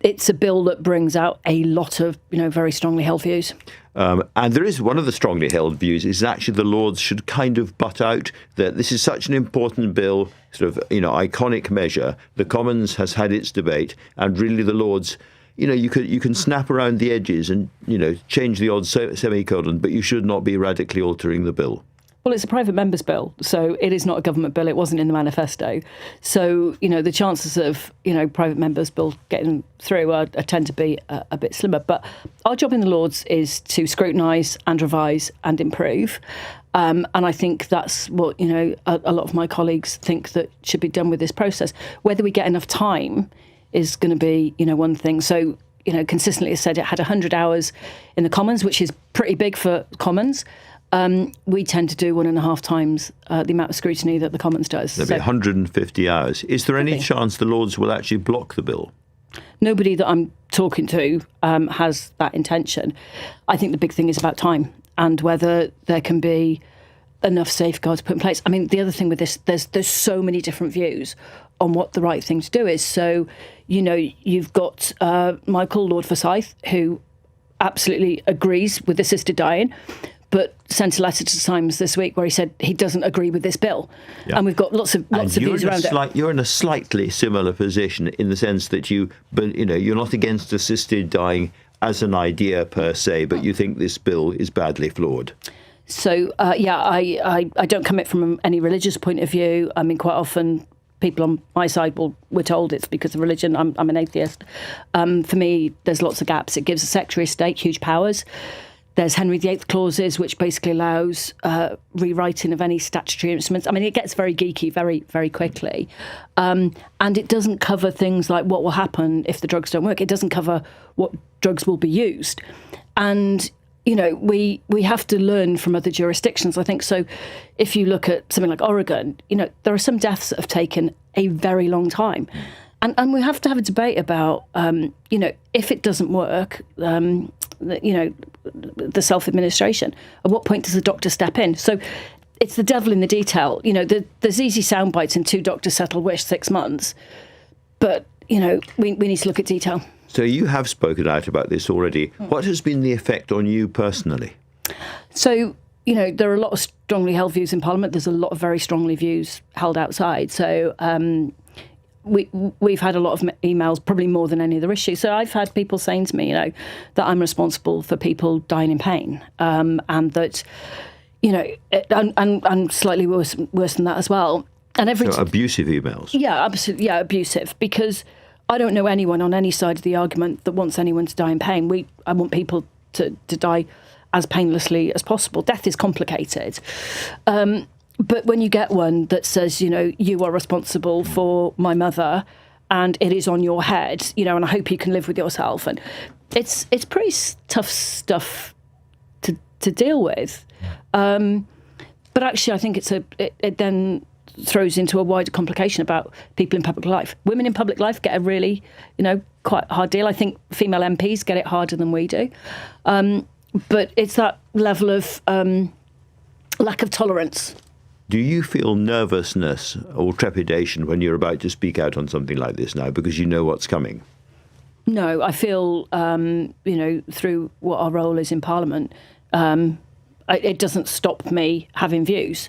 it's a bill that brings out a lot of, very strongly held views. And there is one of the strongly held views is actually the Lords should kind of butt out, that this is such an important bill, sort of, iconic measure. The Commons has had its debate, and really the Lords, you can snap around the edges and, change the odd semicolon, but you should not be radically altering the bill. Well, it's a private member's bill, so it is not a government bill. It wasn't in the manifesto. So, the chances of, private members' bill getting through tend to be a bit slimmer. But our job in the Lords is to scrutinise and revise and improve. And I think that's what, a lot of my colleagues think that should be done with this process. Whether we get enough time is going to be, one thing. So, consistently as said, it had 100 hours in the Commons, which is pretty big for Commons. We tend to do 1.5 times the amount of scrutiny that the Commons does. There'll be 150 hours. Is there any chance the Lords will actually block the bill? Nobody that I'm talking to has that intention. I think the big thing is about time and whether there can be enough safeguards put in place. I mean, the other thing with this, there's so many different views on what the right thing to do is. So, you've got Michael Lord Forsyth, who absolutely agrees with assisted dying, but sent a letter to the Times this week where he said he doesn't agree with this bill. Yeah. And we've got lots of views around it. You're in a slightly similar position in the sense that you're not against assisted dying as an idea per se, but you think this bill is badly flawed. So, I don't come at it from any religious point of view. I mean, quite often people on my side we're told it's because of religion. I'm an atheist. For me, there's lots of gaps. It gives the Secretary of State huge powers. There's Henry VIII clauses, which basically allows rewriting of any statutory instruments. I mean, it gets very geeky very, very quickly. And it doesn't cover things like what will happen if the drugs don't work. It doesn't cover what drugs will be used. And, you know, we have to learn from other jurisdictions, I think. So if you look at something like Oregon, you know, there are some deaths that have taken a very long time. And we have to have a debate about, you know, if it doesn't work, you know, the self-administration, at what point does the doctor step in? So it's the devil in the detail. You know, there's easy sound bites in 2 doctors settle wish 6 months. But, you know, we need to look at detail. So you have spoken out about this already. What has been the effect on you personally? So, you know, there are a lot of strongly held views in Parliament. There's a lot of very strongly views held outside. So we've had a lot of emails, probably more than any other issue. So I've had people saying to me, you know, that I'm responsible for people dying in pain, and that, you know, and slightly worse than that as well. And so abusive emails. Yeah, absolutely. Yeah, abusive, because I don't know anyone on any side of the argument that wants anyone to die in pain. I want people to die as painlessly as possible. Death is complicated. But when you get one that says, you know, you are responsible for my mother and it is on your head, you know, and I hope you can live with yourself. And it's pretty tough stuff to deal with. But actually, I think it then throws into a wider complication about people in public life. Women in public life get a really, you know, quite hard deal. I think female MPs get it harder than we do. But it's that level of lack of tolerance. Do you feel nervousness or trepidation when you're about to speak out on something like this now because you know what's coming? No, I feel, you know, through what our role is in Parliament, it doesn't stop me having views.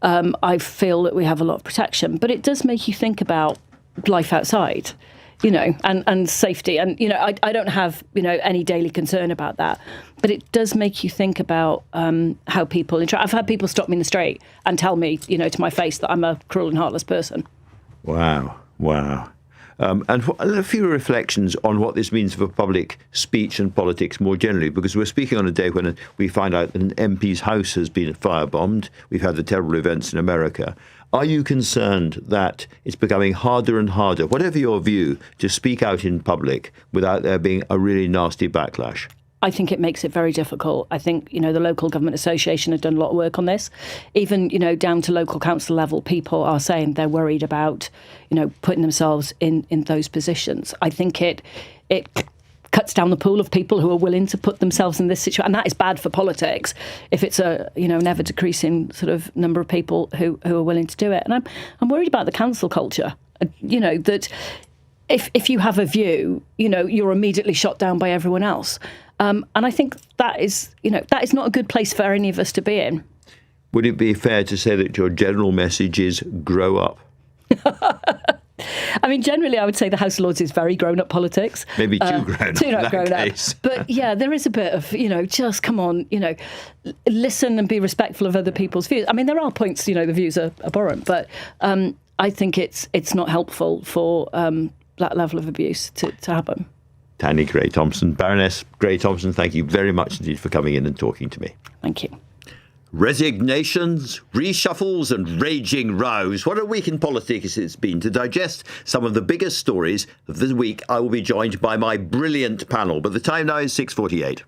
I feel that we have a lot of protection, but it does make you think about life outside, you know, and safety. And, you know, I don't have, you know, any daily concern about that. But it does make you think about how people interact. I've had people stop me in the street and tell me, you know, to my face that I'm a cruel and heartless person. Wow. And a few reflections on what this means for public speech and politics more generally, because we're speaking on a day when we find out that an MP's house has been firebombed. We've had the terrible events in America. Are you concerned that it's becoming harder and harder, whatever your view, to speak out in public without there being a really nasty backlash? I think it makes it very difficult. I think, you know, the Local Government Association have done a lot of work on this. Even, you know, down to local council level, people are saying they're worried about, you know, putting themselves in those positions. I think it cuts down the pool of people who are willing to put themselves in this situation. And that is bad for politics if it's a, you know, an ever decreasing sort of number of people who are willing to do it. And I'm worried about the council culture, you know, that if you have a view, you know, you're immediately shot down by everyone else. And I think that is, you know, that is not a good place for any of us to be in. Would it be fair to say that your general message is grow up? I mean, generally, I would say the House of Lords is very grown-up politics. Maybe too grown up. Too not grown up. But yeah, there is a bit of, you know, just come on, you know, listen and be respectful of other people's views. I mean, there are points, you know, the views are abhorrent, but I think it's not helpful for that level of abuse to happen. Tanni Grey-Thompson, Baroness Grey-Thompson, thank you very much indeed for coming in and talking to me. Thank you. Resignations, reshuffles and raging rows. What a week in politics it's been. To digest some of the biggest stories of the week, I will be joined by my brilliant panel. But the time now is 6:48.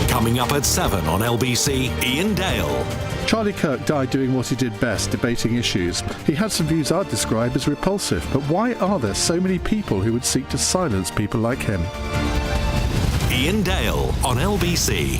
Coming up at 7 on LBC, Ian Dale. Charlie Kirk died doing what he did best, debating issues. He had some views I'd describe as repulsive, but why are there so many people who would seek to silence people like him? Ian Dale on LBC.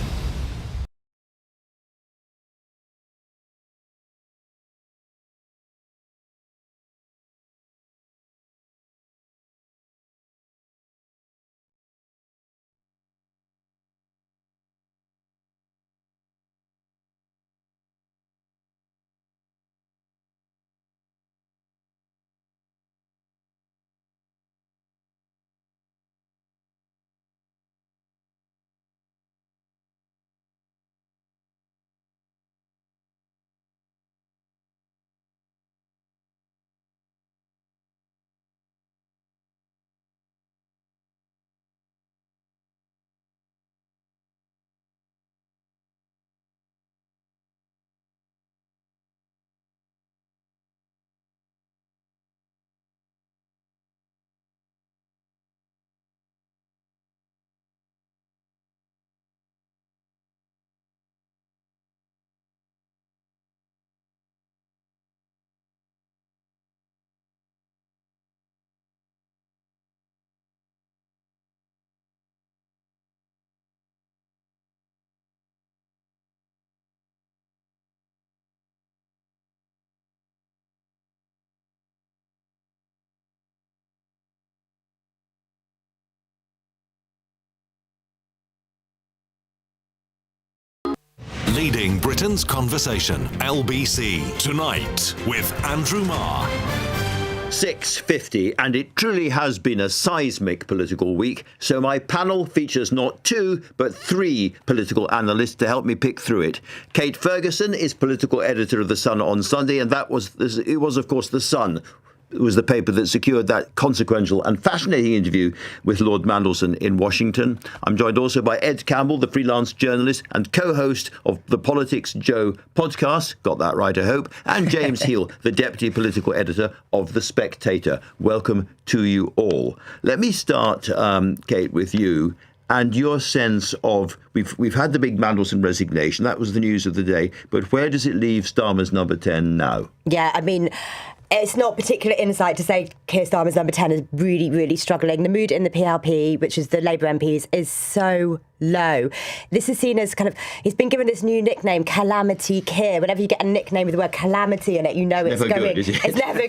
leading Britain's conversation. LBC Tonight with Andrew Marr. 6:50, and it truly has been a seismic political week, so my panel features not 2 but 3 political analysts to help me pick through it. Kate Ferguson is political editor of The Sun on Sunday, and it was of course The Sun. It was the paper that secured that consequential and fascinating interview with Lord Mandelson in Washington. I'm joined also by Ed Campbell, the freelance journalist and co-host of the PoliticsJOE podcast, got that right I hope, and James Heale, the deputy political editor of The Spectator. Welcome to you all. Let me start, Kate, with you and your sense of, we've had the big Mandelson resignation, that was the news of the day, but where does it leave Starmer's number 10 now? Yeah, I mean, it's not particular insight to say Keir Starmer's number 10 is really, really struggling. The mood in the PLP, which is the Labour MPs, is so low. This is seen as he's been given this new nickname, Calamity Keir. Whenever you get a nickname with the word calamity in it, you know it's never going. Good, it's never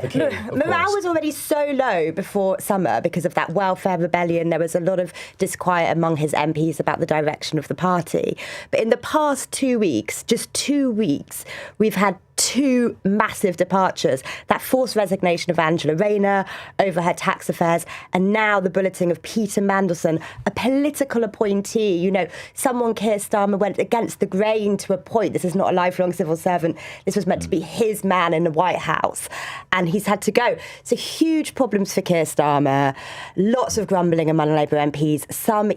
good. Morale was already so low before summer because of that welfare rebellion. There was a lot of disquiet among his MPs about the direction of the party. But in the past 2 weeks, just 2 weeks, we've had 2 massive departures. That forced resignation of Angela Rayner over her tax affairs, and now the bulleting of Peter Mandelson, a political appointee. You know, someone Keir Starmer went against the grain to appoint. This is not a lifelong civil servant. This was meant to be his man in the White House, and he's had to go. So huge problems for Keir Starmer. Lots of grumbling among Labour MPs. Some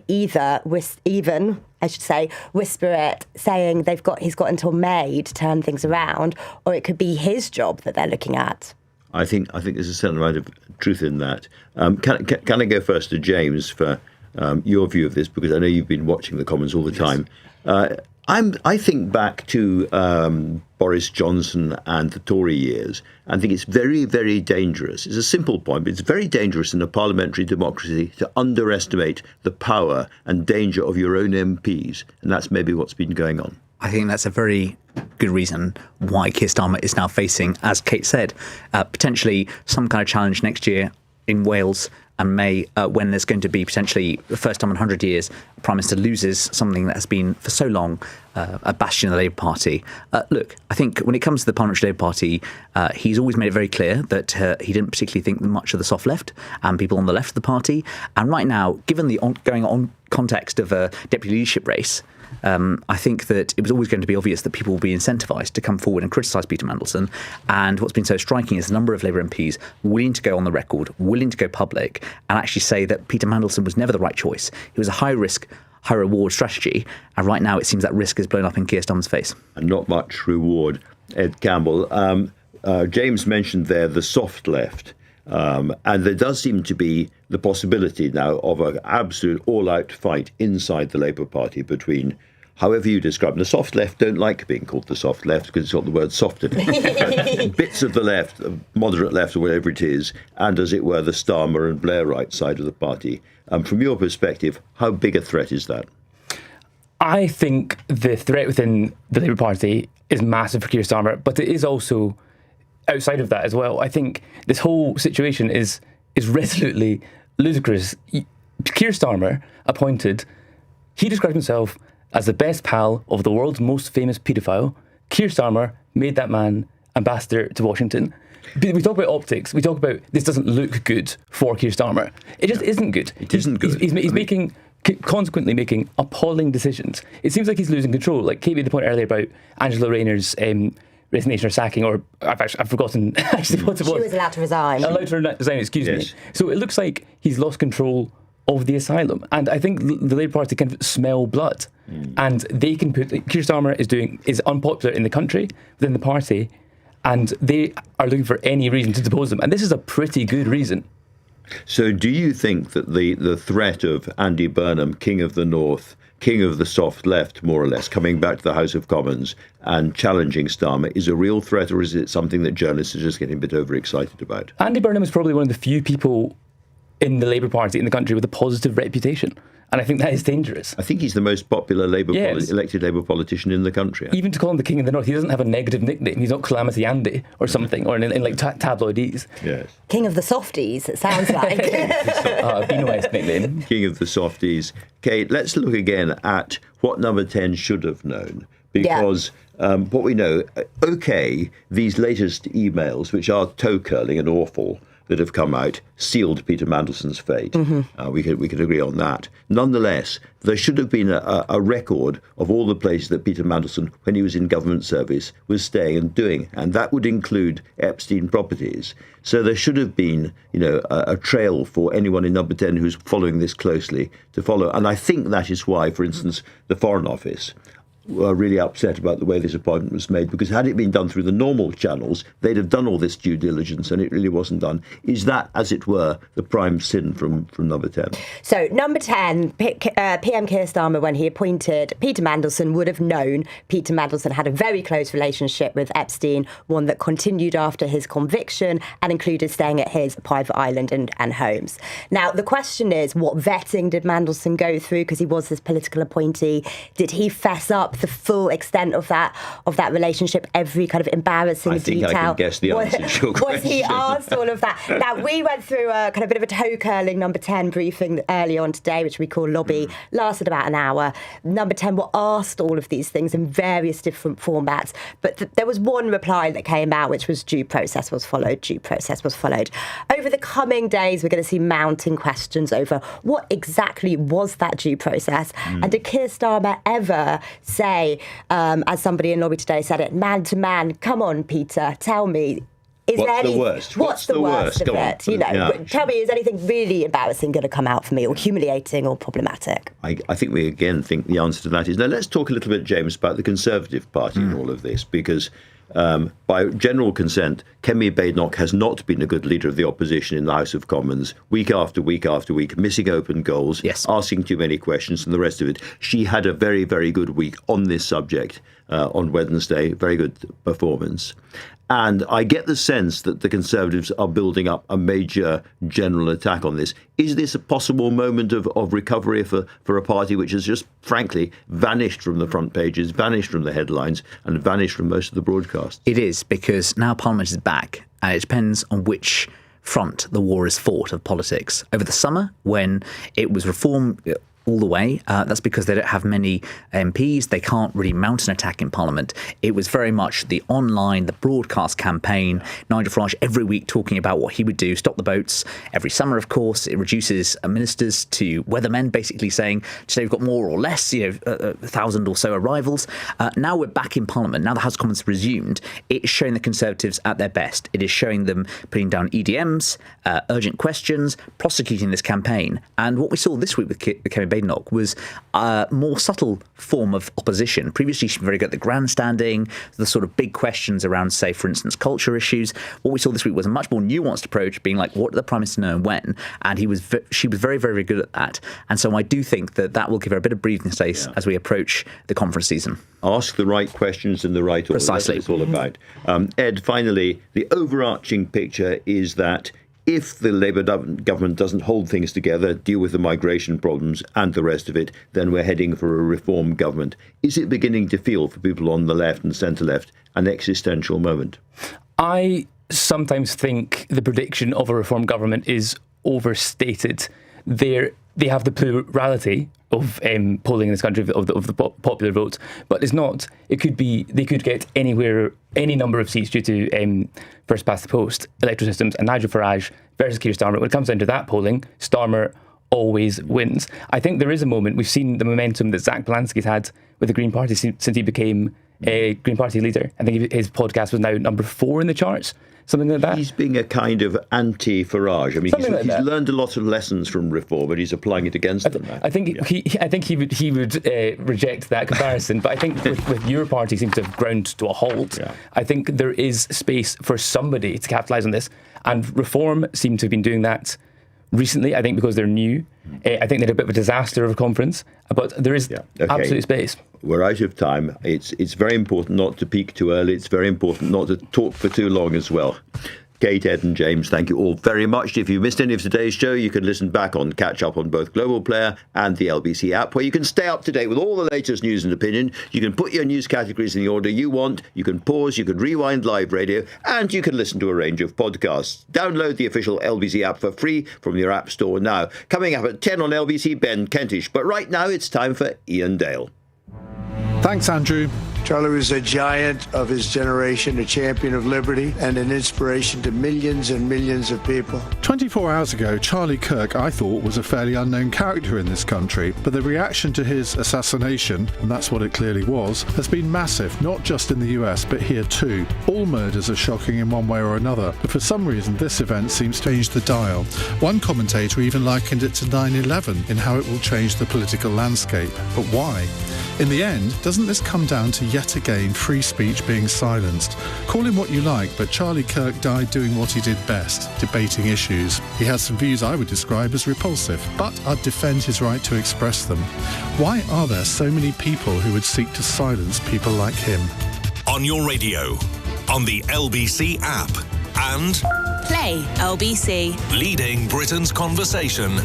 whisper it, saying he's got until May to turn things around, or it could be his job that they're looking at. I think there's a certain amount of truth in that. Can I go first to James for your view of this, because I know you've been watching the Commons all the time. I think back to Boris Johnson and the Tory years, and think it's very, very dangerous. It's a simple point, but it's very dangerous in a parliamentary democracy to underestimate the power and danger of your own MPs, and that's maybe what's been going on. I think that's a very good reason why Keir Starmer is now facing, as Kate said, potentially some kind of challenge next year in Wales and May, when there's going to be potentially the first time in 100 years, the Prime Minister loses something that has been for so long a bastion of the Labour Party. Look, I think when it comes to the Parliamentary Labour Party, he's always made it very clear that he didn't particularly think much of the soft left and people on the left of the party. And right now, given the going on context of a deputy leadership race, I think that it was always going to be obvious that people will be incentivised to come forward and criticise Peter Mandelson. And what's been so striking is the number of Labour MPs willing to go on the record, willing to go public, and actually say that Peter Mandelson was never the right choice. It was a high-risk, high-reward strategy. And right now it seems that risk is blown up in Keir Starmer's face. And not much reward. Ed Campbell, James mentioned there the soft left. And there does seem to be the possibility now of an absolute all-out fight inside the Labour Party between, however you describe them. The soft left don't like being called the soft left because it's got the word soft in it. Bits of the left, moderate left or whatever it is, and as it were, the Starmer and Blairite side of the party. From your perspective, how big a threat is that? I think the threat within the Labour Party is massive for Keir Starmer, but it is also outside of that as well. I think this whole situation is resolutely ludicrous. Keir Starmer he described himself as the best pal of the world's most famous paedophile. Keir Starmer made that man ambassador to Washington. We talk about optics. We talk about this doesn't look good for Keir Starmer. It just isn't good. It isn't good. He's consequently making appalling decisions. It seems like he's losing control. Like Kate made the point earlier about Angela Rayner's resignation or sacking, or I've forgotten actually what it was. She was allowed to resign. Allowed to resign, excuse me. So it looks like he's lost control of the asylum. And I think the Labour Party can smell blood. And they can Keir Starmer is unpopular in the country, within the party, and they are looking for any reason to depose him. And this is a pretty good reason. So do you think that the threat of Andy Burnham, King of the North, King of the soft left, more or less, coming back to the House of Commons and challenging Starmer is a real threat, or is it something that journalists are just getting a bit overexcited about? Andy Burnham is probably one of the few people in the Labour Party in the country with a positive reputation. And I think that is dangerous. I think he's the most popular elected Labour politician in the country. Even to call him the King of the North, he doesn't have a negative nickname. He's not Calamity Andy or something, or in like tabloidese. Yes. King of the Softies, it sounds like. A Beano-esque nickname. King of the Softies. Kate, let's look again at what number 10 should have known. because what we know, these latest emails, which are toe-curling and awful, that have come out, sealed Peter Mandelson's fate. We could agree on that. Nonetheless, there should have been a record of all the places that Peter Mandelson, when he was in government service, was staying and doing, and that would include Epstein properties. So there should have been, a trail for anyone in Number 10 who's following this closely to follow. And I think that is why, for instance, the Foreign Office were really upset about the way this appointment was made, because had it been done through the normal channels, they'd have done all this due diligence, and it really wasn't done. Is that, as it were, the prime sin from Number 10? So Number 10, PM Keir Starmer, when he appointed Peter Mandelson, would have known Peter Mandelson had a very close relationship with Epstein, one that continued after his conviction and included staying at his private island and homes. Now, the question is, what vetting did Mandelson go through? Because he was this political appointee. Did he fess up the full extent of that relationship, every kind of embarrassing detail? I can guess the answer to your question. Was he asked all of that? Now, we went through a kind of bit of a toe-curling Number 10 briefing early on today, which we call Lobby, lasted about an hour. Number 10 were asked all of these things in various different formats, but there was one reply that came out, which was due process was followed, due process was followed. Over the coming days, we're going to see mounting questions over what exactly was that due process, and did Keir Starmer ever say, as somebody in Lobby today said it, man to man, come on, Peter, tell me, what's the worst? What's the worst of it? Tell me, is anything really embarrassing going to come out for me, or humiliating, or problematic? I think we again think the answer to that is no. Let's talk a little bit, James, about the Conservative Party in all of this, because by general consent, Kemi Badenoch has not been a good leader of the opposition in the House of Commons, week after week after week, missing open goals, asking too many questions and the rest of it. She had a very, very good week on this subject on Wednesday, very good performance. And I get the sense that the Conservatives are building up a major general attack on this. Is this a possible moment of recovery for a party which has just, frankly, vanished from the front pages, vanished from the headlines, and vanished from most of the broadcasts? It is, because now Parliament is back, and it depends on which front the war is fought of politics. Over the summer, when it was reform all the way, that's because they don't have many MPs. They can't really mount an attack in Parliament. It was very much the online, the broadcast campaign. Nigel Farage every week talking about what he would do, stop the boats. Every summer, of course, it reduces ministers to weathermen, basically saying, today we've got more or less, 1,000 or so arrivals. Now we're back in Parliament. Now the House of Commons resumed. It is showing the Conservatives at their best. It is showing them putting down EDMs, urgent questions, prosecuting this campaign. And what we saw this week with Kemi Badenoch was a more subtle form of opposition. Previously, she was very good at the grandstanding, the sort of big questions around, say, for instance, culture issues. What we saw this week was a much more nuanced approach, being like, what did the Prime Minister know and when? And she was very, very good at that. And so I do think that will give her a bit of breathing space as we approach the conference season. Ask the right questions in the right order. Precisely. That's what it's all about. Ed, finally, the overarching picture is that if the Labour government doesn't hold things together, deal with the migration problems and the rest of it, then we're heading for a reform government. Is it beginning to feel, for people on the left and centre-left, an existential moment? I sometimes think the prediction of a reform government is overstated. They have the plurality of polling in this country of the popular vote, but it's not. It could be they could get any number of seats due to first past the post electoral systems, and Nigel Farage versus Keir Starmer. When it comes down to that polling, Starmer always wins. I think there is a moment. We've seen the momentum that Zach Balansky's had with the Green Party since he became a Green Party leader. I think his podcast was now number 4 in the charts. Something like that. He's being a kind of anti-Farage. I mean, he's learned a lot of lessons from reform, but he's applying it against them now. I think he would reject that comparison. But I think with your party seems to have ground to a halt. Yeah. I think there is space for somebody to capitalise on this, and Reform seem to have been doing that recently. I think because they're new. I think they had a bit of a disaster of a conference, but there is absolute space. We're out of time. It's very important not to peak too early. It's very important not to talk for too long as well. Kate, Ed and James, thank you all very much. If you missed any of today's show, you can listen back on Catch Up on both Global Player and the LBC app, where you can stay up to date with all the latest news and opinion. You can put your news categories in the order you want. You can pause, you can rewind live radio, and you can listen to a range of podcasts. Download the official LBC app for free from your app store now. Coming up at 10 on LBC, Ben Kentish. But right now, it's time for Ian Dale. Thanks, Andrew. Charlie was a giant of his generation, a champion of liberty, and an inspiration to millions and millions of people. 24 hours ago, Charlie Kirk, I thought, was a fairly unknown character in this country, but the reaction to his assassination, and that's what it clearly was, has been massive, not just in the US, but here too. All murders are shocking in one way or another, but for some reason this event seems to change the dial. One commentator even likened it to 9/11 in how it will change the political landscape. But why? In the end, doesn't this come down to yet again free speech being silenced? Call him what you like, but Charlie Kirk died doing what he did best, debating issues. He has some views I would describe as repulsive, but I'd defend his right to express them. Why are there so many people who would seek to silence people like him? On your radio, on the LBC app, and Play LBC. leading Britain's conversation.